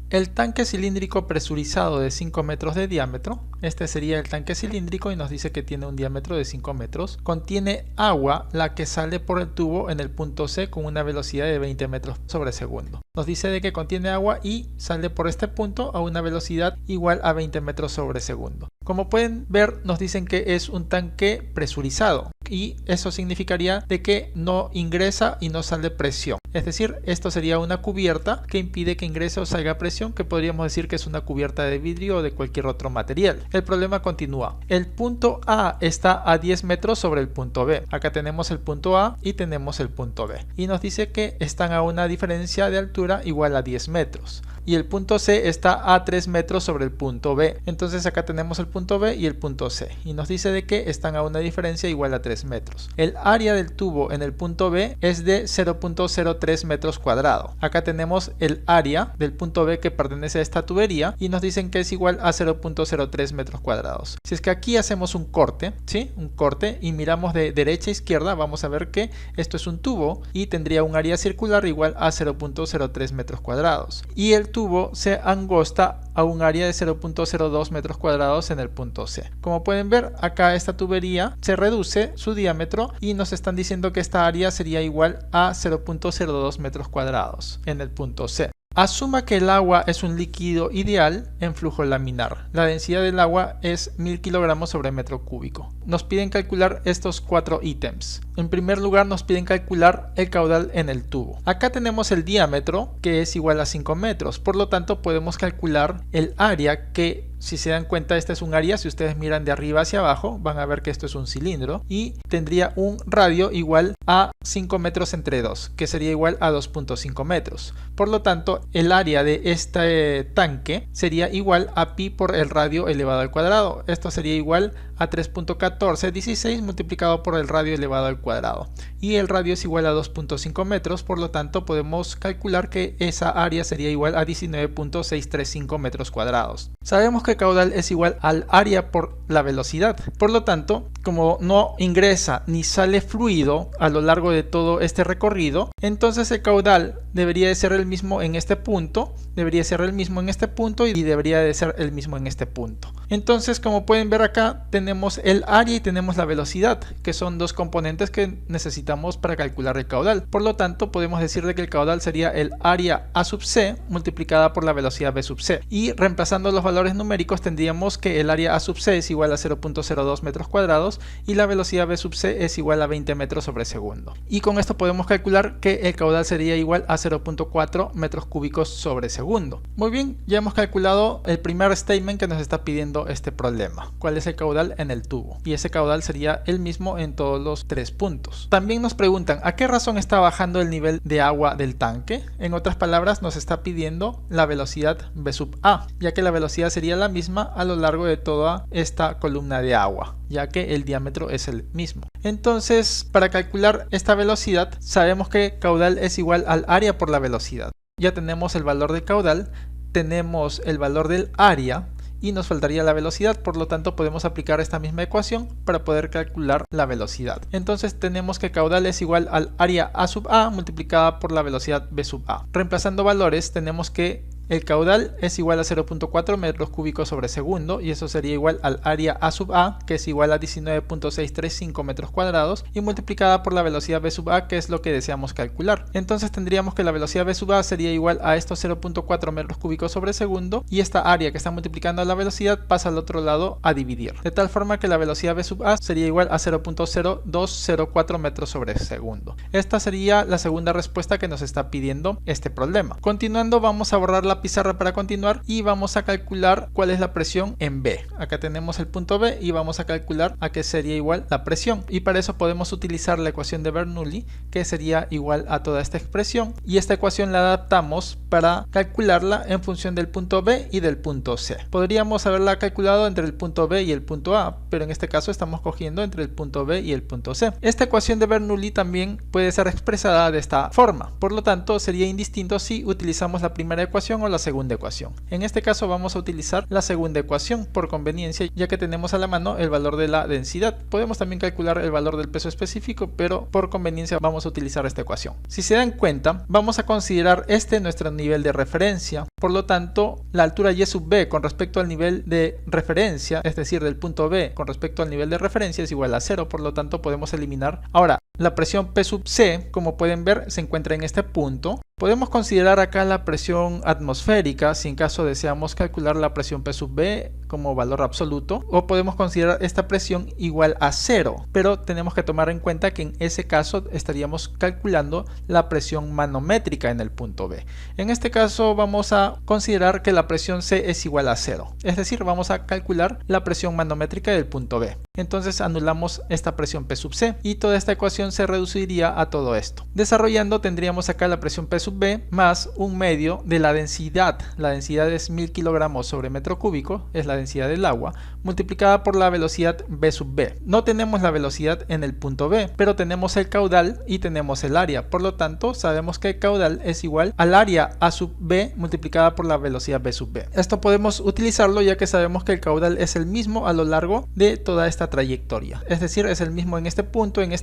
El tanque cilíndrico presurizado de 5 metros de diámetro, este sería el tanque cilíndrico y nos dice que tiene un diámetro de 5 metros, contiene agua la que sale por el tubo en el punto C con una velocidad de 20 metros sobre segundo. Nos dice de que contiene agua y sale por este punto a una velocidad igual a 20 metros sobre segundo. Como pueden ver, nos dicen que es un tanque presurizado y eso significaría de que no ingresa y no sale presión. Es decir, esto sería una cubierta que impide que ingrese o salga presión, que podríamos decir que es una cubierta de vidrio o de cualquier otro material. El problema continúa. El punto A está a 10 metros sobre el punto B. Acá tenemos el punto A y tenemos el punto B. Y nos dice que están a una diferencia de altura igual a 10 metros. Y el punto C está a 3 metros sobre el punto B. Entonces acá tenemos el punto B y el punto C. Y nos dice de que están a una diferencia igual a 3 metros. El área del tubo en el punto B es de 0.03 metros cuadrados. Acá tenemos el área del punto B que pertenece a esta tubería y nos dicen que es igual a 0.03 metros cuadrados. Si es que aquí hacemos un corte, ¿sí? Un corte y miramos de derecha a izquierda, vamos a ver que esto es un tubo y tendría un área circular igual a 0.03 metros cuadrados. Y el tubo se angosta a un área de 0.02 metros cuadrados en el punto C. Como pueden ver, acá esta tubería se reduce su diámetro y nos están diciendo que esta área sería igual a 0.02 metros cuadrados en el punto C. Asuma que el agua es un líquido ideal en flujo laminar. La densidad del agua es 1000 kilogramos sobre metro cúbico. Nos piden calcular estos 4 ítems. En primer lugar nos piden calcular el caudal en el tubo. Acá tenemos el diámetro que es igual a 5 metros. Por lo tanto podemos calcular el área que, si se dan cuenta, este es un área, si ustedes miran de arriba hacia abajo van a ver que esto es un cilindro y tendría un radio igual a 5 metros entre 2, que sería igual a 2.5 metros. Por lo tanto, el área de este tanque sería igual a pi por el radio elevado al cuadrado. Esto sería igual a 3.1416 multiplicado por el radio elevado al cuadrado. Y el radio es igual a 2.5 metros, por lo tanto podemos calcular que esa área sería igual a 19.635 metros cuadrados. Sabemos que el caudal es igual al área por la velocidad. Por lo tanto, como no ingresa ni sale fluido a lo largo de todo este recorrido, entonces el caudal debería de ser el mismo en este punto, debería ser el mismo en este punto y debería de ser el mismo en este punto. Entonces, como pueden ver acá, tenemos el área y tenemos la velocidad, que son dos componentes que necesitamos para calcular el caudal. Por lo tanto, podemos decir de que el caudal sería el área A sub C multiplicada por la velocidad B sub C. Y reemplazando los valores numéricos tendríamos que el área A sub C es igual a 0.02 metros cuadrados y la velocidad B sub C es igual a 20 metros sobre segundo. Y con esto podemos calcular que el caudal sería igual a 0.4 metros cúbicos sobre segundo. Muy bien, ya hemos calculado el primer statement que nos está pidiendo este problema. ¿Cuál es el caudal en el tubo? Y ese caudal sería el mismo en todos los 3 puntos. También nos preguntan ¿a qué razón está bajando el nivel de agua del tanque? En otras palabras, nos está pidiendo la velocidad B sub A, ya que la velocidad sería la misma a lo largo de toda esta columna de agua, ya que el diámetro es el mismo. Entonces, para calcular esta velocidad, sabemos que caudal es igual al área por la velocidad. Ya tenemos el valor del caudal, tenemos el valor del área y nos faltaría la velocidad, por lo tanto podemos aplicar esta misma ecuación para poder calcular la velocidad. Entonces tenemos que caudal es igual al área A sub A multiplicada por la velocidad B sub A. Reemplazando valores tenemos que el caudal es igual a 0.4 metros cúbicos sobre segundo y eso sería igual al área A sub A, que es igual a 19.635 metros cuadrados, y multiplicada por la velocidad B sub A, que es lo que deseamos calcular. Entonces tendríamos que la velocidad B sub A sería igual a estos 0.4 metros cúbicos sobre segundo y esta área que está multiplicando a la velocidad pasa al otro lado a dividir. De tal forma que la velocidad B sub A sería igual a 0.0204 metros sobre segundo. Esta sería la segunda respuesta que nos está pidiendo este problema. Continuando, vamos a borrar la pizarra para continuar y vamos a calcular cuál es la presión en B. Acá tenemos el punto B y vamos a calcular a qué sería igual la presión, y para eso podemos utilizar la ecuación de Bernoulli, que sería igual a toda esta expresión, y esta ecuación la adaptamos para calcularla en función del punto B y del punto C. Podríamos haberla calculado entre el punto B y el punto A, pero en este caso estamos cogiendo entre el punto B y el punto C. Esta ecuación de Bernoulli también puede ser expresada de esta forma, por lo tanto sería indistinto si utilizamos la primera ecuación o la segunda ecuación. En este caso vamos a utilizar la segunda ecuación por conveniencia, ya que tenemos a la mano el valor de la densidad. Podemos también calcular el valor del peso específico, pero por conveniencia vamos a utilizar esta ecuación. Si se dan cuenta, vamos a considerar este nuestro nivel de referencia. Por lo tanto, la altura y sub b con respecto al nivel de referencia, es decir, del punto B con respecto al nivel de referencia, es igual a 0, por lo tanto podemos eliminar. Ahora, la presión P sub C, como pueden ver, se encuentra en este punto. Podemos considerar acá la presión atmosférica si en caso deseamos calcular la presión P sub B como valor absoluto, o podemos considerar esta presión igual a 0, pero tenemos que tomar en cuenta que en ese caso estaríamos calculando la presión manométrica en el punto B. En este caso vamos a considerar que la presión C es igual a 0, es decir, vamos a calcular la presión manométrica del punto B. Entonces anulamos esta presión P sub C y toda esta ecuación se reduciría a todo esto. Desarrollando tendríamos acá la presión P sub B más un medio de la densidad. La densidad es 1000 kilogramos sobre metro cúbico, es la densidad del agua, multiplicada por la velocidad V sub B. No tenemos la velocidad en el punto B, pero tenemos el caudal y tenemos el área. Por lo tanto, sabemos que el caudal es igual al área A sub B multiplicada por la velocidad V sub B. Esto podemos utilizarlo ya que sabemos que el caudal es el mismo a lo largo de toda esta trayectoria. Es decir, es el mismo en este punto y en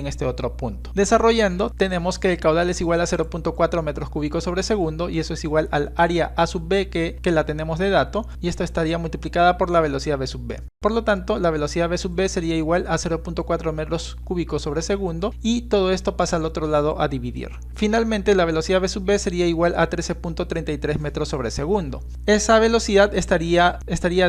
este otro punto. Desarrollando, tenemos que el caudal es igual a 0.4 metros cúbicos sobre segundo y eso es igual al área A sub B que la tenemos de dato, y esto estaría multiplicada por la velocidad V sub B. Por lo tanto, la velocidad V sub B sería igual a 0.4 metros cúbicos sobre segundo y todo esto pasa al otro lado a dividir. Finalmente, la velocidad V sub B sería igual a 13.33 metros sobre segundo. Esa velocidad estaría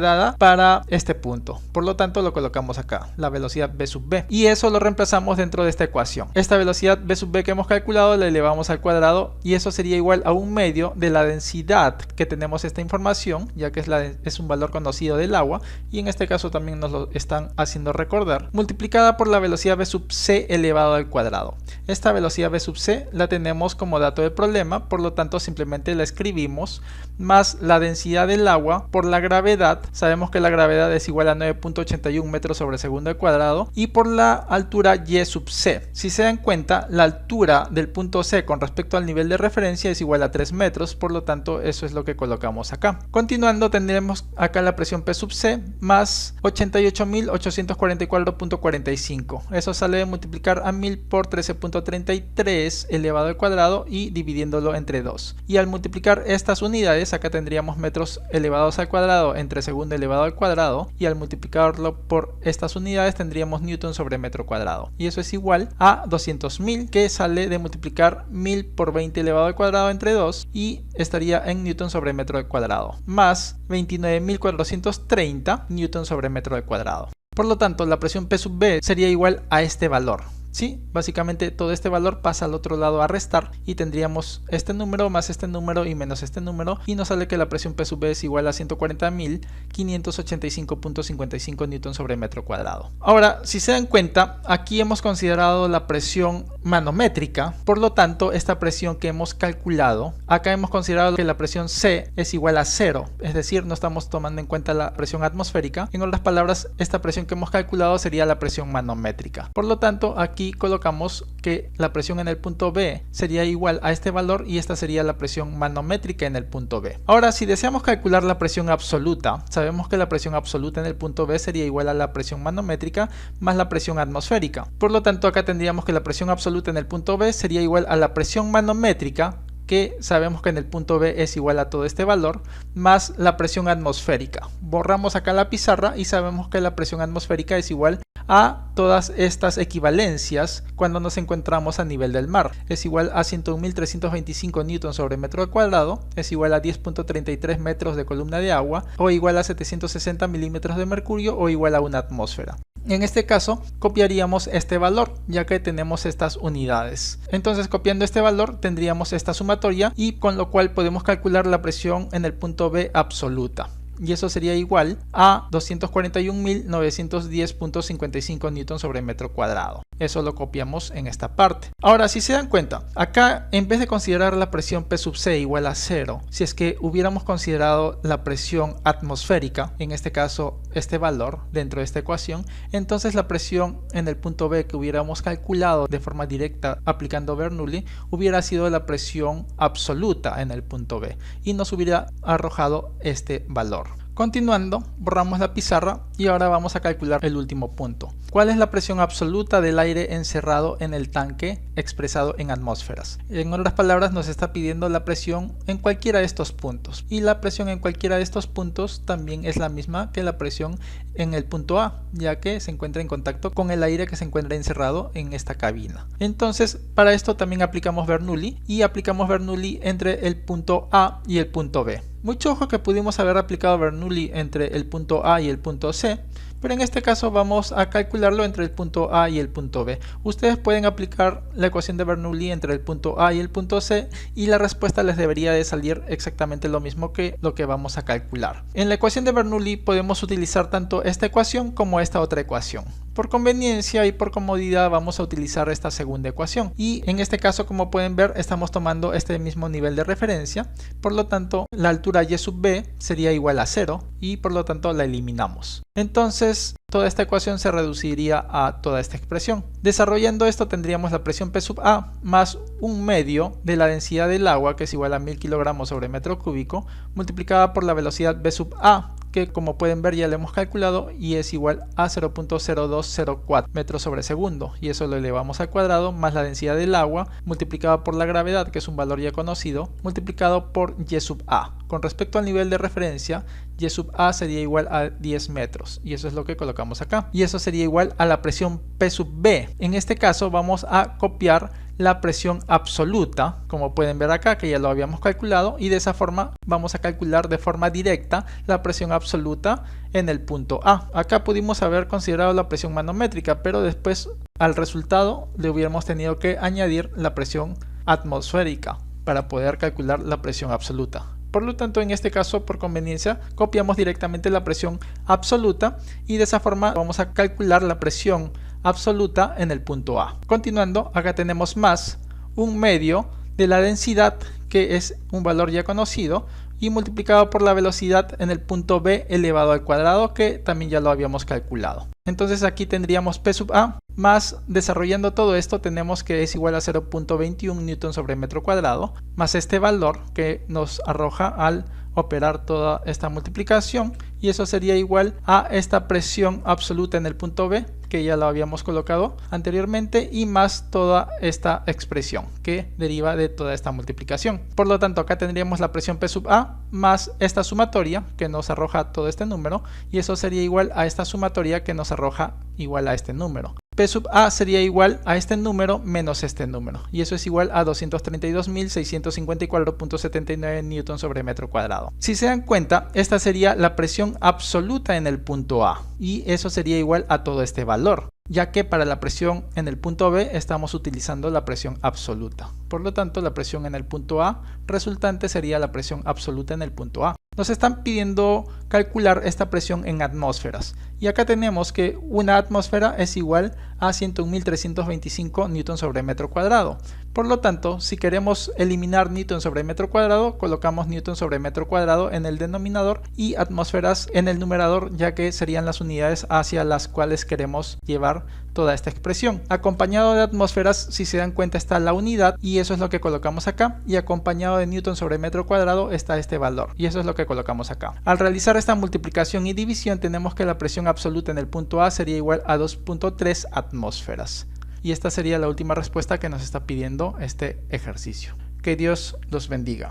dada para este punto. Por lo tanto, lo colocamos acá, la velocidad V sub B. Y eso lo reemplazamos dentro de esta ecuación. Esta velocidad V sub B que hemos calculado la elevamos al cuadrado y eso sería igual a un medio de la densidad que tenemos esta información, ya que es un valor conocido del agua, y en este caso también nos lo están haciendo recordar, multiplicada por la velocidad V sub C elevado al cuadrado. Esta velocidad V sub C la tenemos como dato del problema, por lo tanto simplemente la escribimos, más la densidad del agua por la gravedad. Sabemos que la gravedad es igual a 9.81 metros sobre segundo al cuadrado, y por la altura Y sub C. Si se dan cuenta, la altura del punto C con respecto al nivel de referencia es igual a 3 metros, por lo tanto eso es lo que colocamos acá. Continuando, tendremos acá la presión P sub C más 88.844.45. Eso sale de multiplicar a 1000 por 13.33 elevado al cuadrado y dividiéndolo entre 2. Y al multiplicar estas unidades, acá tendríamos metros elevados al cuadrado entre segundo elevado al cuadrado, y al multiplicarlo por estas unidades tendríamos newton sobre metro cuadrado. Y eso es igual a 200.000, que sale de multiplicar 1000 por 20 elevado al cuadrado entre 2 y estaría en newton sobre metro cuadrado, más 29.430 newton sobre metro cuadrado. Por lo tanto, la presión P sub B sería igual a este valor. Sí, básicamente todo este valor pasa al otro lado a restar y tendríamos este número más este número y menos este número, y nos sale que la presión P sub B es igual a 140.585.55 newton sobre metro cuadrado. Ahora, si se dan cuenta, aquí hemos considerado la presión manométrica, por lo tanto esta presión que hemos calculado, acá hemos considerado que la presión C es igual a 0, es decir, no estamos tomando en cuenta la presión atmosférica. En otras palabras, esta presión que hemos calculado sería la presión manométrica. Por lo tanto, aquí colocamos que la presión en el punto B sería igual a este valor y esta sería la presión manométrica en el punto B. Ahora, si deseamos calcular la presión absoluta, sabemos que la presión absoluta en el punto B sería igual a la presión manométrica más la presión atmosférica. Por lo tanto, acá tendríamos que la presión absoluta en el punto B sería igual a la presión manométrica, que sabemos que en el punto B es igual a todo este valor, más la presión atmosférica. Borramos acá la pizarra y sabemos que la presión atmosférica es igual a todas estas equivalencias cuando nos encontramos a nivel del mar. Es igual a 101.325 newton sobre metro cuadrado, es igual a 10.33 metros de columna de agua, o igual a 760 milímetros de mercurio, o igual a una atmósfera. En este caso, copiaríamos este valor, ya que tenemos estas unidades. Entonces, copiando este valor, tendríamos esta sumatoria, y con lo cual podemos calcular la presión en el punto B absoluta. Y eso sería igual a 241.910.55 newton sobre metro cuadrado. Eso lo copiamos en esta parte. Ahora, si se dan cuenta, acá en vez de considerar la presión P sub C igual a 0, si es que hubiéramos considerado la presión atmosférica, en este caso este valor dentro de esta ecuación, entonces la presión en el punto B que hubiéramos calculado de forma directa aplicando Bernoulli hubiera sido la presión absoluta en el punto B y nos hubiera arrojado este valor. Continuando, borramos la pizarra y ahora vamos a calcular el último punto. ¿Cuál es la presión absoluta del aire encerrado en el tanque expresado en atmósferas? En otras palabras, nos está pidiendo la presión en cualquiera de estos puntos. Y la presión en cualquiera de estos puntos también es la misma que la presión en el punto A, ya que se encuentra en contacto con el aire que se encuentra encerrado en esta cabina. Entonces, para esto también aplicamos Bernoulli y aplicamos Bernoulli entre el punto A y el punto B. Mucho ojo que pudimos haber aplicado Bernoulli entre el punto A y el punto C, pero en este caso vamos a calcularlo entre el punto A y el punto B. Ustedes pueden aplicar la ecuación de Bernoulli entre el punto A y el punto C y la respuesta les debería de salir exactamente lo mismo que lo que vamos a calcular. En la ecuación de Bernoulli podemos utilizar tanto esta ecuación como esta otra ecuación. Por conveniencia y por comodidad vamos a utilizar esta segunda ecuación y en este caso, como pueden ver, estamos tomando este mismo nivel de referencia, por lo tanto la altura y sub b sería igual a 0 y por lo tanto la eliminamos. Entonces toda esta ecuación se reduciría a toda esta expresión. Desarrollando esto tendríamos la presión P sub A más un medio de la densidad del agua, que es igual a 1000 kilogramos sobre metro cúbico, multiplicada por la velocidad V sub A, que como pueden ver ya lo hemos calculado y es igual a 0.0204 metros sobre segundo, y eso lo elevamos al cuadrado, más la densidad del agua multiplicada por la gravedad, que es un valor ya conocido, multiplicado por Y sub A. Con respecto al nivel de referencia, Y sub A sería igual a 10 metros y eso es lo que colocamos acá, y eso sería igual a la presión P sub B. En este caso vamos a copiar la presión absoluta, como pueden ver acá, que ya lo habíamos calculado, y de esa forma vamos a calcular de forma directa la presión absoluta en el punto A. Acá pudimos haber considerado la presión manométrica, pero después al resultado le hubiéramos tenido que añadir la presión atmosférica para poder calcular la presión absoluta. Por lo tanto, en este caso, por conveniencia, copiamos directamente la presión absoluta y de esa forma vamos a calcular la presión absoluta en el punto A. Continuando, acá tenemos más un medio de la densidad, que es un valor ya conocido, y multiplicado por la velocidad en el punto B elevado al cuadrado, que también ya lo habíamos calculado. Entonces aquí tendríamos P sub A más, desarrollando todo esto, tenemos que es igual a 0.21 newton sobre metro cuadrado, más este valor que nos arroja al operar toda esta multiplicación, y eso sería igual a esta presión absoluta en el punto B, que ya lo habíamos colocado anteriormente, y más toda esta expresión que deriva de toda esta multiplicación. Por lo tanto, acá tendríamos la presión P sub A más esta sumatoria que nos arroja todo este número, y eso sería igual a esta sumatoria que nos arroja igual a este número. P sub A sería igual a este número menos este número, y eso es igual a 232.654.79 newton sobre metro cuadrado. Si se dan cuenta, esta sería la presión absoluta en el punto A, y eso sería igual a todo este valor, ya que para la presión en el punto B estamos utilizando la presión absoluta. Por lo tanto, la presión en el punto A resultante sería la presión absoluta en el punto A. Nos están pidiendo calcular esta presión en atmósferas, y acá tenemos que una atmósfera es igual a 101.325 newton sobre metro cuadrado. Por lo tanto, si queremos eliminar newton sobre metro cuadrado, colocamos newton sobre metro cuadrado en el denominador y atmósferas en el numerador, ya que serían las unidades hacia las cuales queremos llevar toda esta expresión. Acompañado de atmósferas, si se dan cuenta, está la unidad, y eso es lo que colocamos acá, y acompañado de newton sobre metro cuadrado está este valor, y eso es lo que colocamos acá. Al realizar esta multiplicación y división, tenemos que la presión absoluta en el punto A sería igual a 2.3 atmósferas. Y esta sería la última respuesta que nos está pidiendo este ejercicio. Que Dios los bendiga.